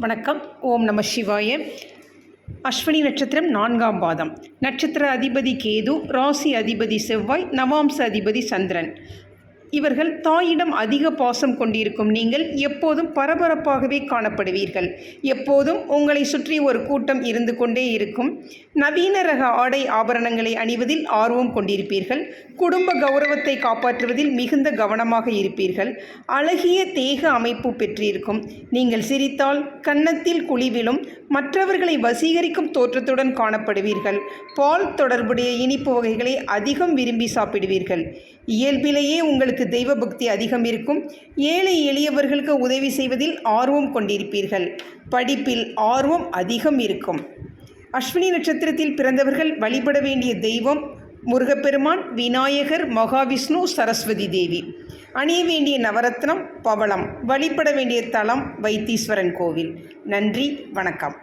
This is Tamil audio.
வணக்கம். ஓம் நம சிவாய. அஸ்வினி நட்சத்திரம் 4ஆம் பாதம். நட்சத்திர அதிபதி கேது, ராசி அதிபதி செவ்வாய், நவாம்ச அதிபதி சந்திரன். இவர்கள் தாயிடம் அதிக பாசம் கொண்டிருக்கும் நீங்கள் எப்போதும் பரபரப்பாகவே காணப்படுவீர்கள். எப்போதும் உங்களை சுற்றி ஒரு கூட்டம் இருந்து கொண்டே இருக்கும். நவீன ரக ஆடை ஆபரணங்களை அணிவதில் ஆர்வம் கொண்டிருப்பீர்கள். குடும்ப கௌரவத்தை காப்பாற்றுவதில் மிகுந்த கவனமாக இருப்பீர்கள். அழகிய தேக அமைப்பு பெற்றிருக்கும். நீங்கள் சிரித்தால் கன்னத்தில் குழிவிலும் மற்றவர்களை வசீகரிக்கும் தோற்றத்துடன் காணப்படுவீர்கள். பால் தொடர்புடைய இனிப்பு வகைகளை அதிகம் விரும்பி சாப்பிடுவீர்கள். இயல்பிலேயே உங்களுக்கு தெய்வ பக்தி அதிகம் இருக்கும். ஏழை எளியவர்களுக்கு உதவி செய்வதில் ஆர்வம் கொண்டிருப்பீர்கள். படிப்பில் ஆர்வம் அதிகம் இருக்கும். அஸ்வினி நட்சத்திரத்தில் பிறந்தவர்கள் வழிபட வேண்டிய தெய்வம் முருகப்பெருமான், விநாயகர், மகாவிஷ்ணு, சரஸ்வதி தேவி. அணிய வேண்டிய நவரத்னம் பவளம். வழிபட வேண்டிய தலம் வைத்தீஸ்வரன் கோவில். நன்றி, வணக்கம்.